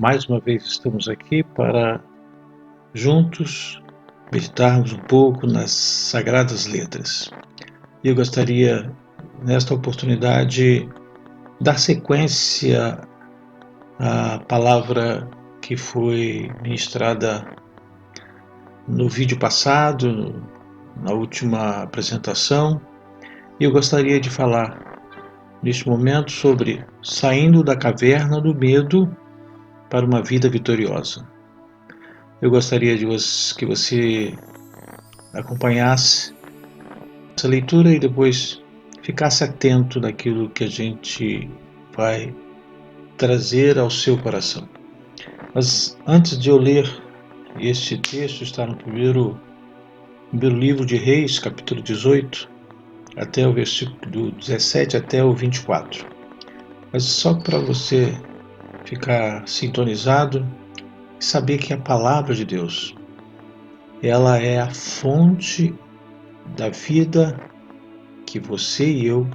Mais uma vez estamos aqui para juntos meditarmos um pouco nas Sagradas Letras. Eu gostaria, nesta oportunidade, dar sequência à palavra que foi ministrada no vídeo passado, na última apresentação. Eu gostaria de falar neste momento sobre saindo da caverna do medo para uma vida vitoriosa. Eu gostaria que você acompanhasse essa leitura e depois ficasse atento naquilo que a gente vai trazer ao seu coração. Mas antes de eu ler este texto, está no primeiro livro de Reis, capítulo 18, até o versículo do 17 até o 24. Mas só para você ficar sintonizado e saber que a palavra de Deus, ela é a fonte da vida que você e eu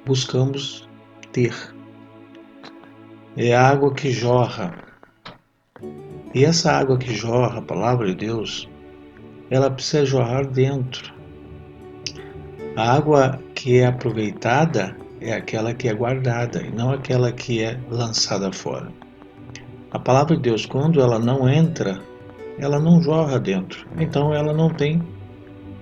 buscamos ter. É a água que jorra. E essa água que jorra, a palavra de Deus, ela precisa jorrar dentro. A água que é aproveitada é aquela que é guardada e não aquela que é lançada fora. A palavra de Deus, quando ela não entra, ela não jorra dentro. Então ela não tem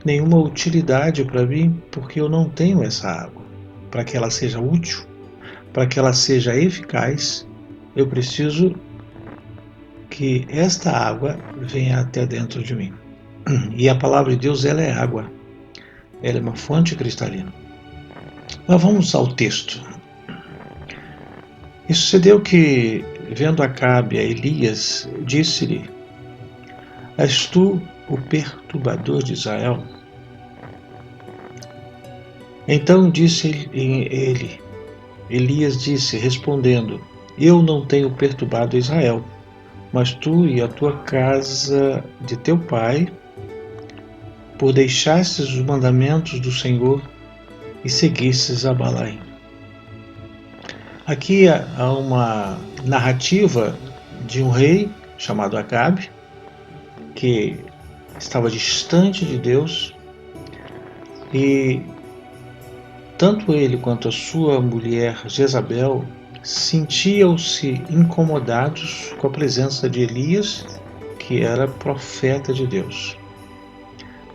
nenhuma utilidade para mim, porque eu não tenho essa água. Para que ela seja útil, para que ela seja eficaz, eu preciso que esta água venha até dentro de mim. E a palavra de Deus, ela é água. Ela é uma fonte cristalina. Mas vamos ao texto. E sucedeu que, vendo Acabe a Elias, disse-lhe: És tu o perturbador de Israel? Então disse ele, Elias disse, respondendo: Eu não tenho perturbado Israel, mas tu e a tua casa de teu pai, por deixastes os mandamentos do Senhor e seguistes a Balaim. Aqui há uma narrativa de um rei chamado Acabe, que estava distante de Deus, e tanto ele quanto a sua mulher Jezabel sentiam-se incomodados com a presença de Elias, que era profeta de Deus.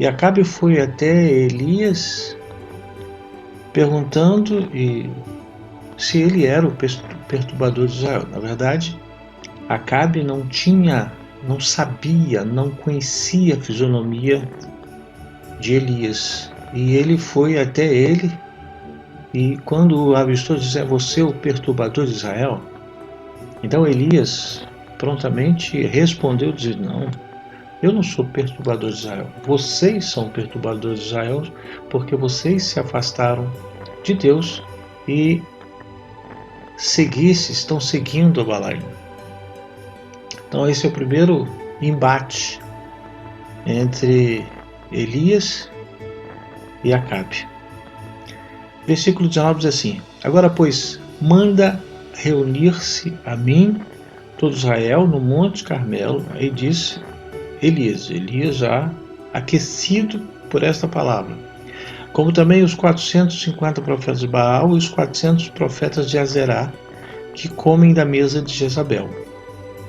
E Acabe foi até Elias perguntando se ele era o perturbador de Israel. Na verdade, Acabe não sabia, não conhecia a fisionomia de Elias. E ele foi até ele, e quando o avistou, disse: É você o perturbador de Israel? Então Elias prontamente respondeu, dizendo: Não, eu não sou perturbador de Israel. Vocês são perturbadores de Israel, porque vocês se afastaram de Deus e estão seguindo a Balaim. Então esse é o primeiro embate entre Elias e Acabe. Versículo 19 diz assim: Agora, pois, manda reunir-se a mim todo Israel no Monte Carmelo. Aí disse Elias já aquecido por esta palavra, como também os 450 profetas de Baal e os 400 profetas de Azerá, que comem da mesa de Jezabel.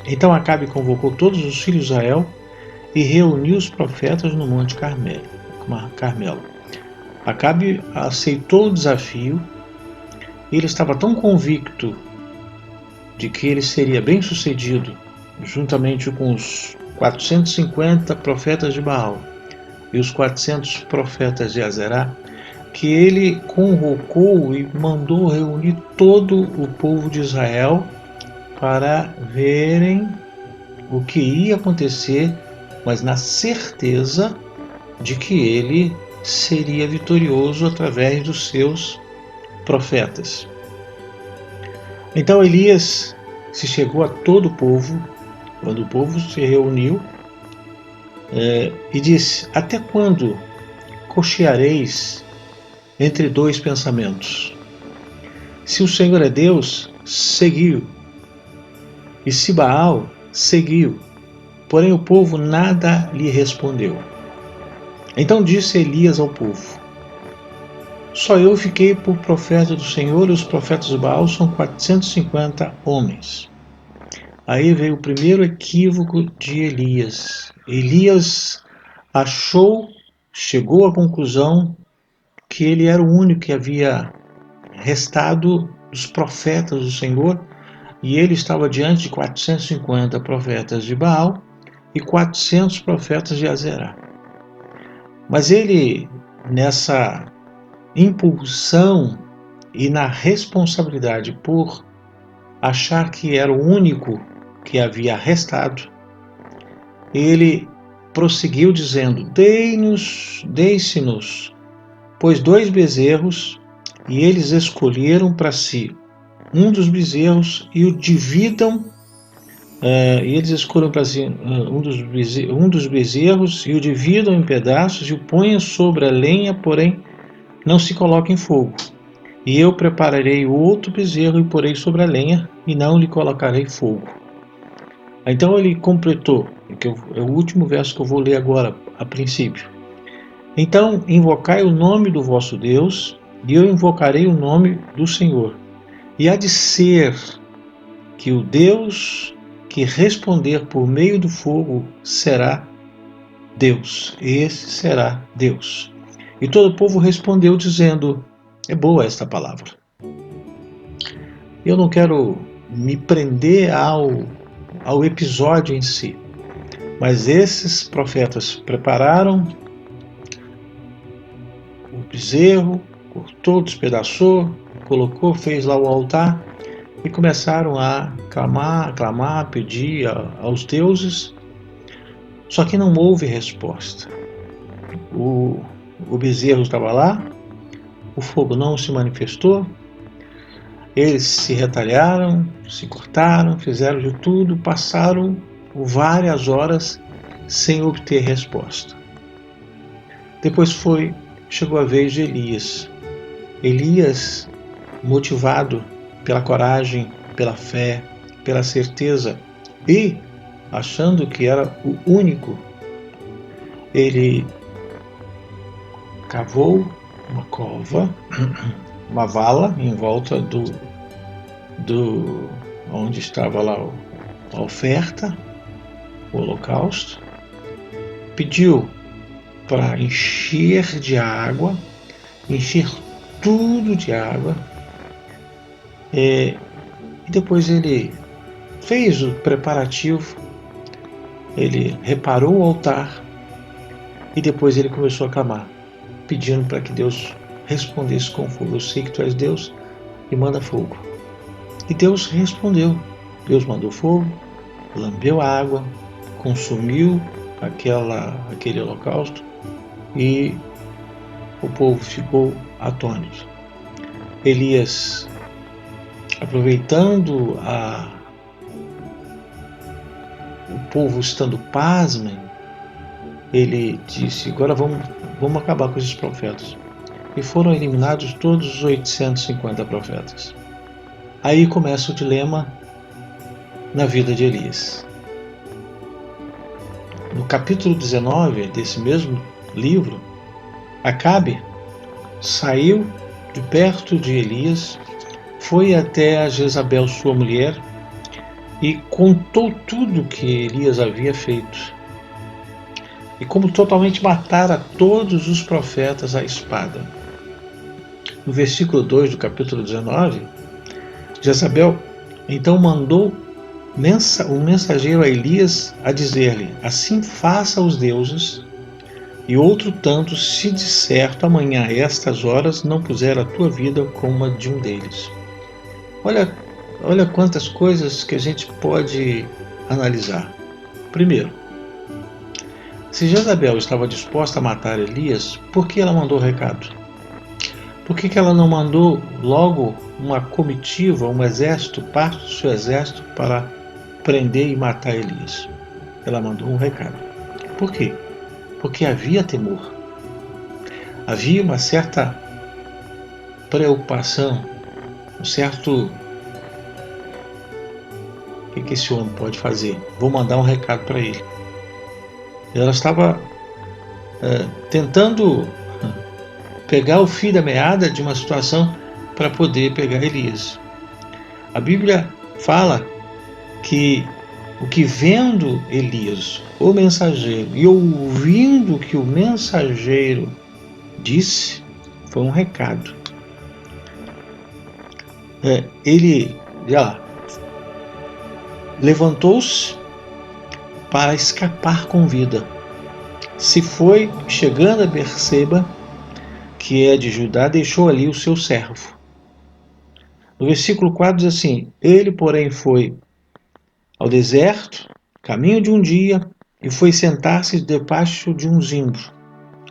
Então Acabe convocou todos os filhos de Israel e reuniu os profetas no Monte Carmelo. Acabe aceitou o desafio. Ele estava tão convicto de que ele seria bem sucedido, juntamente com os 450 profetas de Baal e os 400 profetas de Azerá, que ele convocou e mandou reunir todo o povo de Israel para verem o que ia acontecer, mas na certeza de que ele seria vitorioso através dos seus profetas. Então Elias se chegou a todo o povo, quando o povo se reuniu, e disse: Até quando cocheareis entre dois pensamentos? Se o Senhor é Deus, segui-o. E Sibaal seguiu, porém o povo nada lhe respondeu. Então disse Elias ao povo: Só eu fiquei por profeta do Senhor, e os profetas de Baal são 450 homens. Aí veio o primeiro equívoco de Elias. Elias chegou à conclusão que ele era o único que havia restado dos profetas do Senhor, e ele estava diante de 450 profetas de Baal e 400 profetas de Azerá. Mas ele, nessa impulsão e na responsabilidade por achar que era o único que havia restado, ele prosseguiu dizendo: Deixe-nos, pois 2 bezerros, e eles escolheram para si um dos bezerros e o dividam. E eles escolhem para si um dos bezerros e o dividam em pedaços e o ponham sobre a lenha, porém não se coloque em fogo. E eu prepararei outro bezerro e porei sobre a lenha, e não lhe colocarei fogo. Então ele completou, que é o último verso que eu vou ler agora, a princípio. Então invocai o nome do vosso Deus, e eu invocarei o nome do Senhor. E há de ser que o Deus que responder por meio do fogo será Deus. Esse será Deus. E todo o povo respondeu dizendo: é boa esta palavra. Eu não quero me prender ao episódio em si, mas esses profetas prepararam o bezerro, cortou, despedaçou, colocou, fez lá o altar e começaram a clamar, pedir aos deuses, só que não houve resposta. O bezerro estava lá, o fogo não se manifestou, eles se retalharam, se cortaram, fizeram de tudo, passaram várias horas sem obter resposta. Depois chegou a vez de Elias. Elias, motivado pela coragem, pela fé, pela certeza e achando que era o único, ele cavou uma cova, uma vala em volta do onde estava lá a oferta, o holocausto, pediu para encher tudo de água, e depois ele fez o preparativo, ele reparou o altar e depois ele começou a clamar, pedindo para que Deus respondesse com fogo. Eu sei que tu és Deus e manda fogo. E Deus respondeu. Deus mandou fogo, lambeu a água, consumiu aquele holocausto e o povo ficou atônito. Elias, aproveitando o povo estando pasmem, ele disse: agora vamos acabar com esses profetas. E foram eliminados todos os 850 profetas. Aí começa o dilema na vida de Elias. No capítulo 19 desse mesmo livro, Acabe saiu de perto de Elias, foi até a Jezabel, sua mulher, e contou tudo que Elias havia feito. E como totalmente matara todos os profetas à espada. No versículo 2 do capítulo 19, Jezabel então mandou um mensageiro a Elias a dizer-lhe: assim faça aos deuses, e outro tanto, se de certo amanhã a estas horas não puser a tua vida como a de um deles. Olha quantas coisas que a gente pode analisar. Primeiro, se Jezabel estava disposta a matar Elias, por que ela mandou o recado? Por que ela não mandou logo uma comitiva, um exército, parte do seu exército, para prender e matar Elias? Ela mandou um recado. Por quê? Porque havia temor. Havia uma certa preocupação, um certo... que esse homem pode fazer? Vou mandar um recado para ele. Ela estava tentando pegar o fio da meada de uma situação para poder pegar Elias. A Bíblia fala que o que vendo Elias, o mensageiro, e ouvindo o que o mensageiro disse, foi um recado. Ele já levantou-se para escapar com vida. Se foi, chegando a Berseba, que é de Judá, deixou ali o seu servo. No versículo 4 diz assim: ele, porém, foi ao deserto, caminho de um dia, e foi sentar-se debaixo de um zimbro,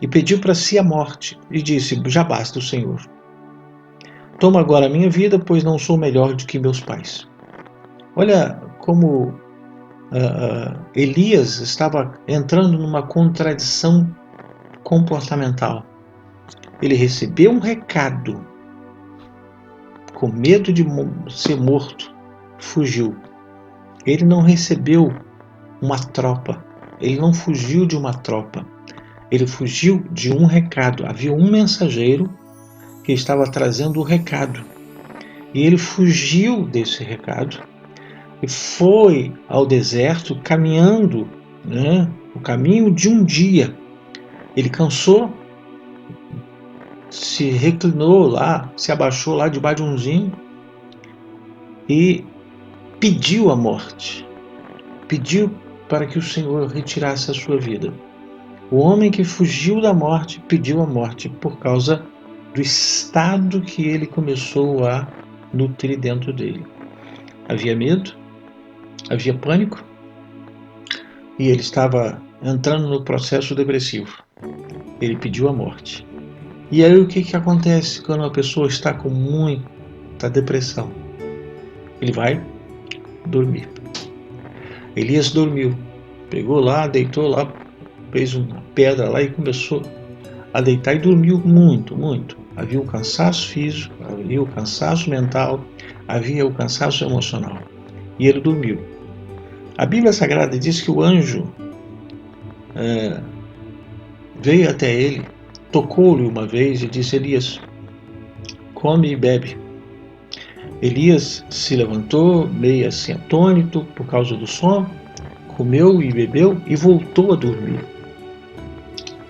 e pediu para si a morte, e disse: já basta, Senhor. Toma agora a minha vida, pois não sou melhor do que meus pais. Olha como Elias estava entrando numa contradição comportamental. Ele recebeu um recado, com medo de ser morto, fugiu. Ele não recebeu uma tropa, ele não fugiu de uma tropa, ele fugiu de um recado. Havia um mensageiro que estava trazendo o recado, e ele fugiu desse recado e foi ao deserto caminhando, o caminho de um dia. Ele cansou, se reclinou lá, se abaixou lá debaixo de um zimbro e pediu a morte, pediu para que o Senhor retirasse a sua vida. O homem que fugiu da morte pediu a morte por causa do estado que ele começou a nutrir dentro dele. Havia medo, havia pânico, e ele estava entrando no processo depressivo. Ele pediu a morte. E aí o que acontece quando uma pessoa está com muita depressão? Ele vai dormir. Elias dormiu, pegou lá, deitou lá, fez uma pedra lá e começou a deitar e dormiu muito, muito. Havia o cansaço físico, havia o cansaço mental, havia o cansaço emocional. E ele dormiu. A Bíblia Sagrada diz que o anjo veio até ele, tocou-lhe uma vez e disse: Elias, come e bebe. Elias se levantou, meio assim atônito por causa do sono, comeu e bebeu e voltou a dormir.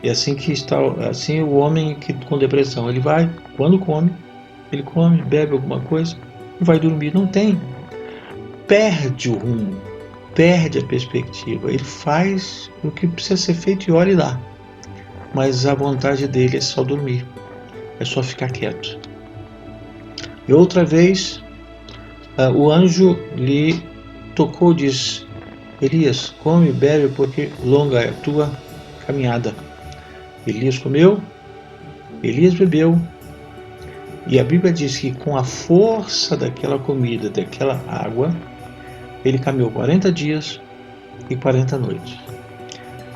E assim que está, assim o homem que com depressão, ele vai, quando come, ele come, bebe alguma coisa e vai dormir. Não tem, perde o rumo, perde a perspectiva. Ele faz o que precisa ser feito e olhe lá, mas a vontade dele é só dormir, é só ficar quieto. E outra vez o anjo lhe tocou e disse: Elias, come e bebe, porque longa é a tua caminhada. Elias comeu, Elias bebeu, e a Bíblia diz que com a força daquela comida, daquela água, ele caminhou 40 dias e 40 noites.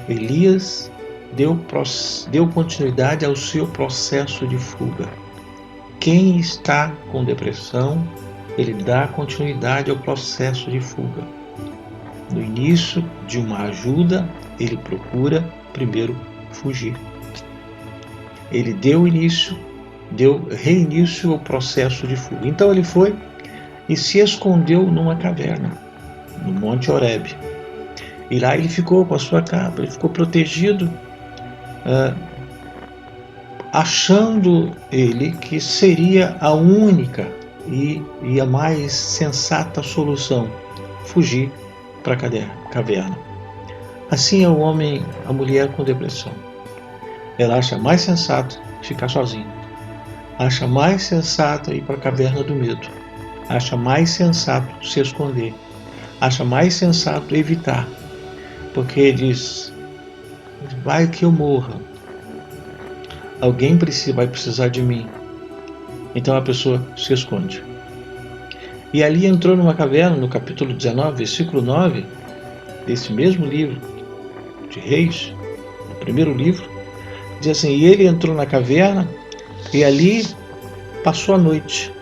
Elias deu continuidade ao seu processo de fuga. Quem está com depressão, ele dá continuidade ao processo de fuga. No início de uma ajuda, ele procura primeiro fugir. Ele deu reinício ao processo de fuga. Então ele foi e se escondeu numa caverna, no Monte Horebe. E lá ele ficou com a sua capa, ele ficou protegido, achando ele que seria a única e a mais sensata solução, fugir para a caverna. Assim é o homem, a mulher com depressão. Ela acha mais sensato ficar sozinha. Acha mais sensato ir para a caverna do medo. Acha mais sensato se esconder. Acha mais sensato evitar. Porque diz: vai que eu morra. Alguém vai precisar de mim. Então a pessoa se esconde. E ali entrou numa caverna, no capítulo 19, versículo 9, desse mesmo livro de Reis, o primeiro livro, diz assim: e ele entrou na caverna e ali passou a noite.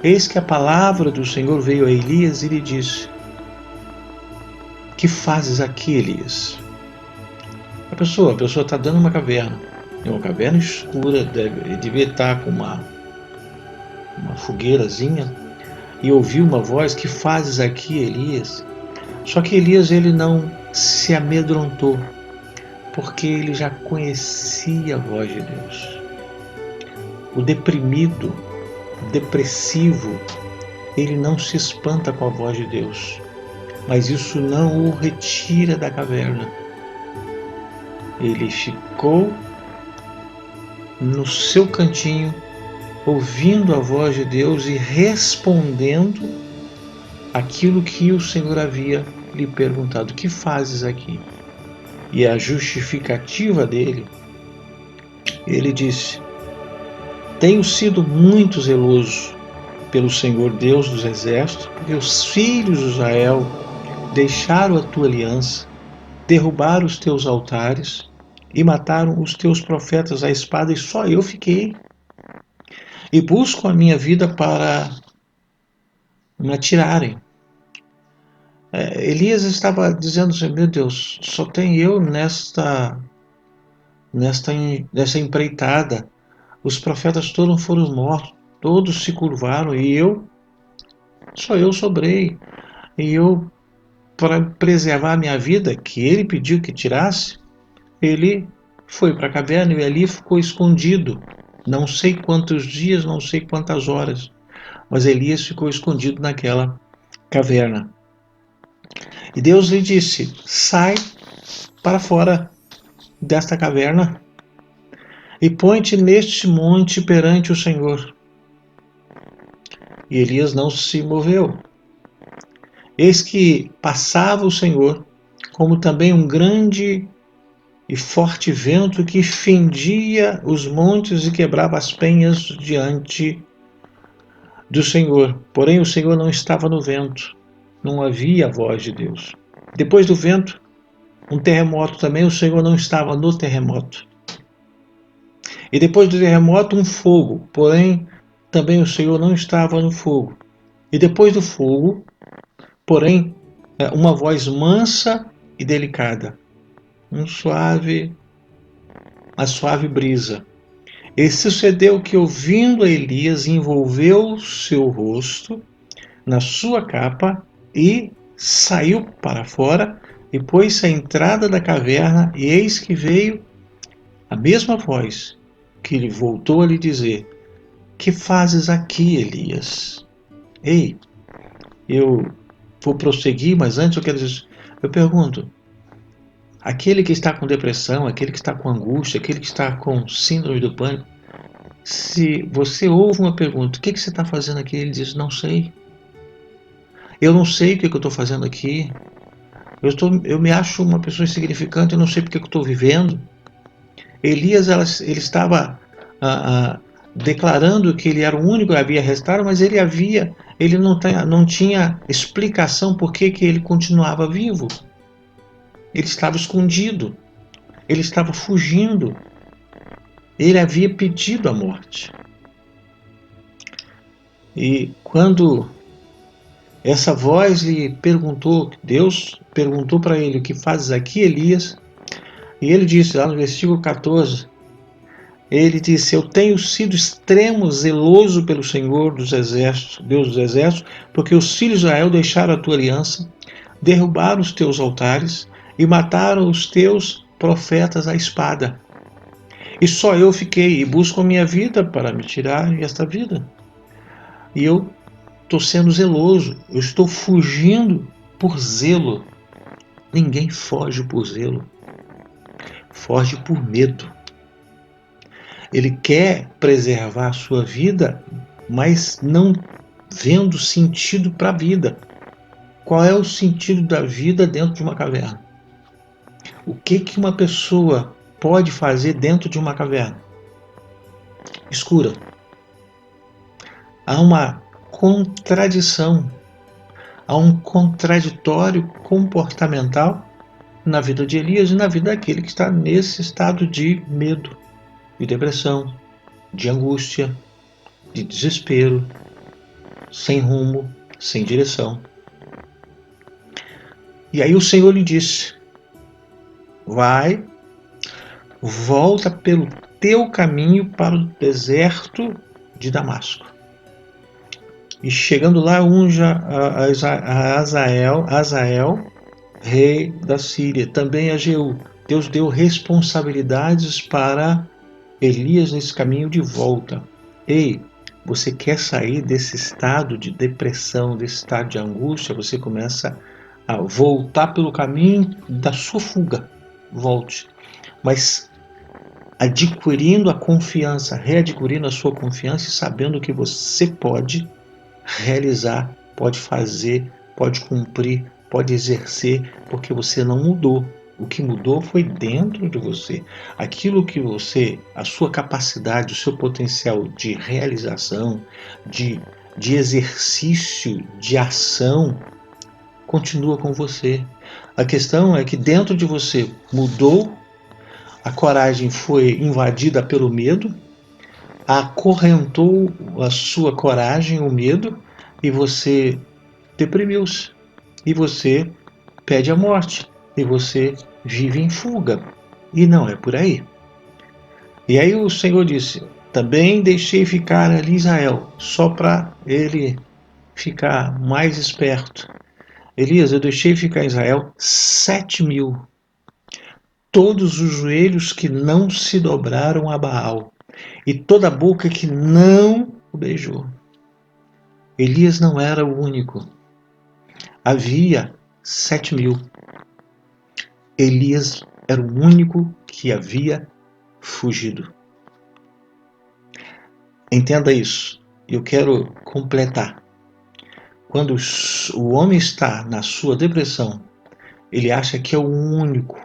Eis que a palavra do Senhor veio a Elias e lhe disse: que fazes aqui, Elias? A pessoa está dando uma caverna. É uma caverna escura, devia estar com uma fogueirazinha, e ouviu uma voz: que fazes aqui, Elias? Só que Elias, ele não se amedrontou, porque ele já conhecia a voz de Deus. O deprimido, depressivo, ele não se espanta com a voz de Deus, mas isso não o retira da caverna. Ele ficou no seu cantinho, ouvindo a voz de Deus e respondendo aquilo que o Senhor havia lhe perguntado: que fazes aqui? E a justificativa dele, ele disse: tenho sido muito zeloso pelo Senhor Deus dos exércitos, porque os filhos de Israel deixaram a tua aliança, derrubaram os teus altares e mataram os teus profetas à espada, e só eu fiquei. E busco a minha vida para me atirarem. Elias estava dizendo assim: meu Deus, só tem eu nessa empreitada. Os profetas todos foram mortos, todos se curvaram, e só eu sobrei. E eu, para preservar a minha vida, que ele pediu que tirasse, ele foi para a caverna e ali ficou escondido. Não sei quantos dias, não sei quantas horas, mas Elias ficou escondido naquela caverna. E Deus lhe disse: sai para fora desta caverna e põe-te neste monte perante o Senhor. E Elias não se moveu. Eis que passava o Senhor, como também um grande e forte vento que fendia os montes e quebrava as penhas diante do Senhor. Porém, o Senhor não estava no vento, não havia a voz de Deus. Depois do vento, um terremoto também, o Senhor não estava no terremoto. E depois do terremoto, um fogo, porém, também o Senhor não estava no fogo. E depois do fogo, porém, uma voz mansa e delicada, uma suave brisa. E sucedeu que, ouvindo Elias, envolveu seu rosto na sua capa e saiu para fora e pôs-se à entrada da caverna, e eis que veio a mesma voz que lhe voltou a lhe dizer: que fazes aqui, Elias? Ei, eu vou prosseguir, mas antes eu pergunto: aquele que está com depressão, aquele que está com angústia, aquele que está com síndrome do pânico, se você ouve uma pergunta: o que você está fazendo aqui? Ele diz: não sei. Eu não sei o que eu estou fazendo aqui. Eu me acho uma pessoa insignificante, eu não sei porque eu estou vivendo. Elias, ele estava declarando que ele era o único que havia restado, mas ele não tinha explicação por que ele continuava vivo. Ele estava escondido, ele estava fugindo, ele havia pedido a morte. E quando essa voz lhe perguntou, Deus perguntou para ele: o que fazes aqui, Elias? E ele disse, lá no versículo 14, ele disse: eu tenho sido extremo zeloso pelo Senhor dos exércitos, Deus dos exércitos, porque os filhos de Israel deixaram a tua aliança, derrubaram os teus altares e mataram os teus profetas à espada. E só eu fiquei e busco a minha vida para me tirar esta vida. E eu estou sendo zeloso, eu estou fugindo por zelo. Ninguém foge por zelo, foge por medo. Ele quer preservar a sua vida, mas não vendo sentido para a vida. Qual é o sentido da vida dentro de uma caverna? O que uma pessoa pode fazer dentro de uma caverna? Escura. Há uma contradição, há um contraditório comportamental na vida de Elias e na vida daquele que está nesse estado de medo, de depressão, de angústia, de desespero, sem rumo, sem direção. E aí o Senhor lhe disse: vai, volta pelo teu caminho para o deserto de Damasco. E chegando lá, unja a Azael, rei da Síria, também a Jeú. Deus deu responsabilidades para Elias nesse caminho de volta. Ei, você quer sair desse estado de depressão, desse estado de angústia? Você começa a voltar pelo caminho da sua fuga. Volte. Mas adquirindo a confiança, readquirindo a sua confiança e sabendo que você pode realizar, pode fazer, pode cumprir, pode exercer, porque você não mudou. O que mudou foi dentro de você. Aquilo que você, a sua capacidade, o seu potencial de realização, de exercício, de ação, continua com você. A questão é que dentro de você mudou, a coragem foi invadida pelo medo, acorrentou a sua coragem, o medo, e você deprimiu-se. E você pede a morte. E você vive em fuga. E não é por aí. E aí o Senhor disse: também deixei ficar ali Israel, só para ele ficar mais esperto. Elias, eu deixei ficar Israel 7.000. Todos os joelhos que não se dobraram a Baal, e toda a boca que não o beijou. Elias não era o único. Havia 7.000. Elias era o único que havia fugido. Entenda isso. Eu quero completar. Quando o homem está na sua depressão, ele acha que é o único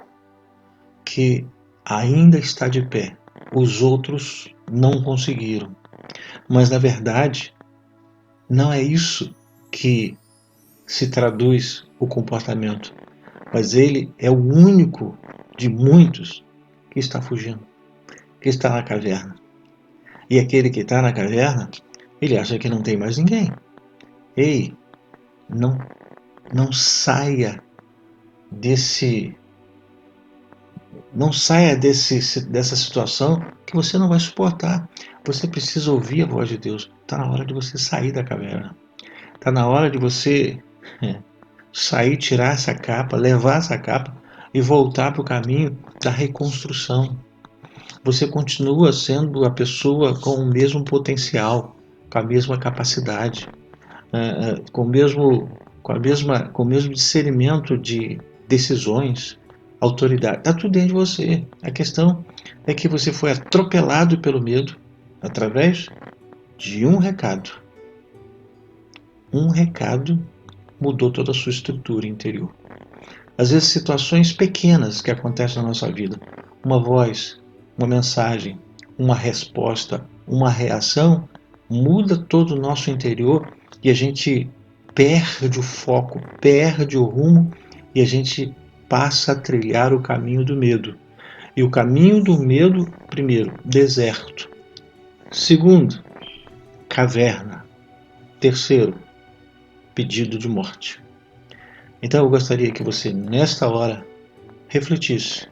que ainda está de pé. Os outros não conseguiram. Mas, na verdade, não é isso que se traduz o comportamento. Mas ele é o único de muitos que está fugindo, que está na caverna. E aquele que está na caverna, ele acha que não tem mais ninguém. Ei, não saia dessa situação que você não vai suportar. Você precisa ouvir a voz de Deus. Está na hora de você sair da caverna. Está na hora de você sair, tirar essa capa, levar essa capa e voltar para o caminho da reconstrução. Você continua sendo a pessoa com o mesmo potencial, com a mesma capacidade, com o mesmo discernimento de decisões, autoridade. Está tudo dentro de você. A questão é que você foi atropelado pelo medo através de um recado. Um recado mudou toda a sua estrutura interior. Às vezes situações pequenas que acontecem na nossa vida, uma voz, uma mensagem, uma resposta, uma reação, muda todo o nosso interior e a gente perde o foco, perde o rumo e a gente passa a trilhar o caminho do medo. E o caminho do medo, primeiro, deserto. Segundo, caverna. Terceiro, pedido de morte. Então eu gostaria que você, nesta hora, refletisse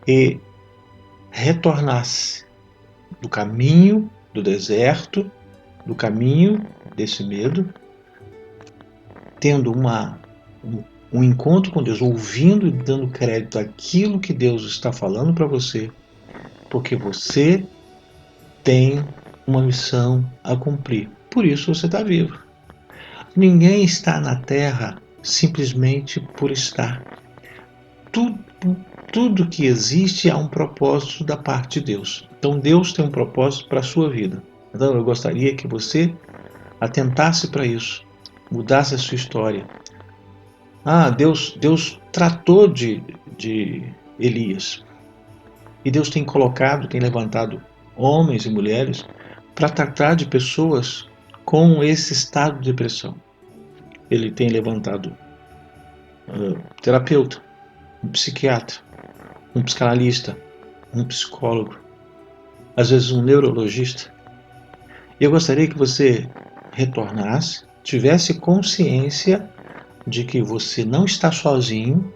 e retornasse do caminho do deserto, do caminho desse medo, tendo um encontro com Deus, ouvindo e dando crédito àquilo que Deus está falando para você, porque você tem uma missão a cumprir. Por isso você está vivo. Ninguém está na Terra simplesmente por estar. Tudo que existe há um propósito da parte de Deus. Então Deus tem um propósito para a sua vida. Então eu gostaria que você atentasse para isso, mudasse a sua história. Deus tratou de Elias. E Deus tem levantado homens e mulheres para tratar de pessoas com esse estado de depressão. Ele tem levantado terapeuta, um psiquiatra, um psicanalista, um psicólogo, às vezes um neurologista. E eu gostaria que você retornasse, tivesse consciência de que você não está sozinho.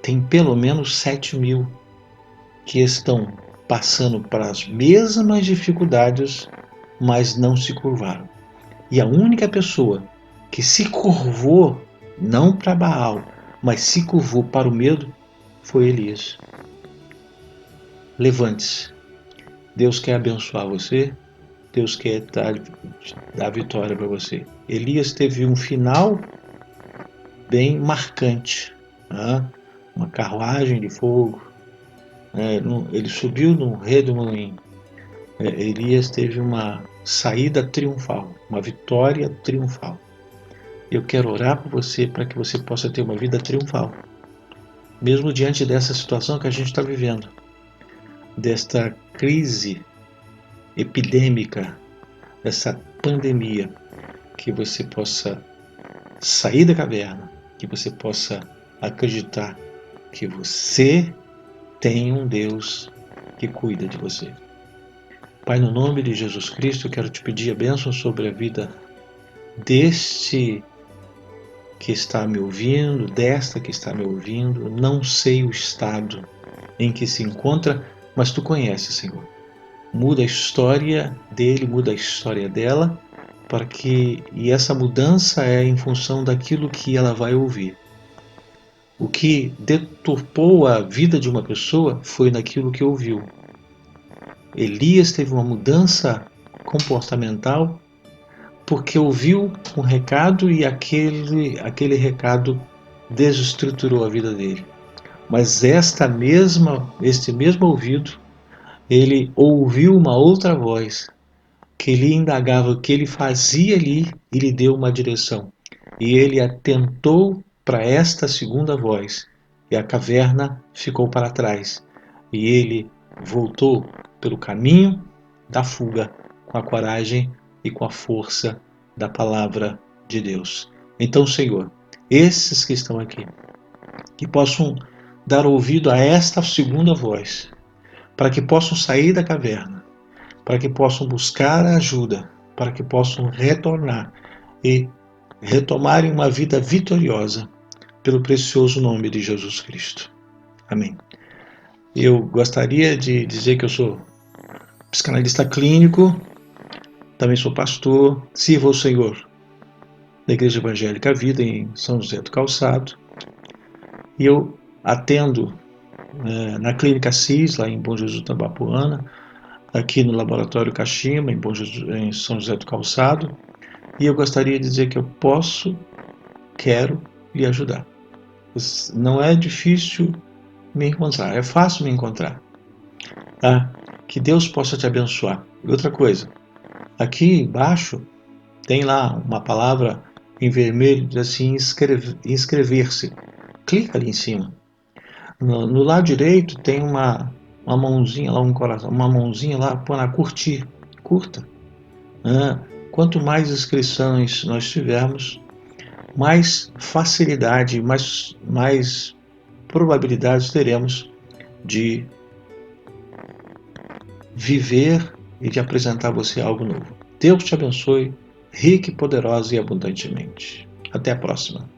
Tem pelo menos 7.000 que estão passando para as mesmas dificuldades, mas não se curvaram. E a única pessoa que se curvou, não para Baal, mas se curvou para o medo, foi Elias. Levante-se. Deus quer abençoar você. Deus quer dar vitória para você. Elias teve um final bem marcante. Né? Uma carruagem de fogo. Ele subiu no redemoinho. Elias teve uma saída triunfal, uma vitória triunfal. Eu quero orar por você para que você possa ter uma vida triunfal. Mesmo diante dessa situação que a gente está vivendo, desta crise epidêmica, dessa pandemia, que você possa sair da caverna, que você possa acreditar que você tem um Deus que cuida de você. Pai, no nome de Jesus Cristo, eu quero te pedir a bênção sobre a vida deste que está me ouvindo, desta que está me ouvindo. Não sei o estado em que se encontra, mas tu conheces, Senhor. Muda a história dele, muda a história dela, e essa mudança é em função daquilo que ela vai ouvir. O que deturpou a vida de uma pessoa foi naquilo que ouviu. Elias teve uma mudança comportamental porque ouviu um recado e aquele recado desestruturou a vida dele. Mas este mesmo ouvido, ele ouviu uma outra voz que lhe indagava o que ele fazia ali e lhe deu uma direção. E ele atentou para esta segunda voz e a caverna ficou para trás. E ele voltou pelo caminho da fuga com a coragem e com a força da palavra de Deus. Então, Senhor, esses que estão aqui, que possam dar ouvido a esta segunda voz, para que possam sair da caverna, para que possam buscar ajuda, para que possam retornar e retomarem uma vida vitoriosa pelo precioso nome de Jesus Cristo. Amém. Eu gostaria de dizer que eu sou psicanalista clínico, também sou pastor, sirvo ao Senhor da Igreja Evangélica Vida em São José do Calçado, e eu atendo na Clínica CIS, lá em Bom Jesus da Bapuana, aqui no Laboratório Kashima, em São José do Calçado, e eu gostaria de dizer que eu quero lhe ajudar. Não é difícil me encontrar, é fácil me encontrar. Tá? Que Deus possa te abençoar. E outra coisa, aqui embaixo tem lá uma palavra em vermelho, diz assim, inscrever-se. Clica ali em cima. No lado direito tem uma mãozinha lá, um coração, uma mãozinha lá para curtir. Curta. Quanto mais inscrições nós tivermos, mais facilidade, mais probabilidades teremos de viver e de apresentar a você algo novo. Deus te abençoe, rica, poderosa e abundantemente. Até a próxima.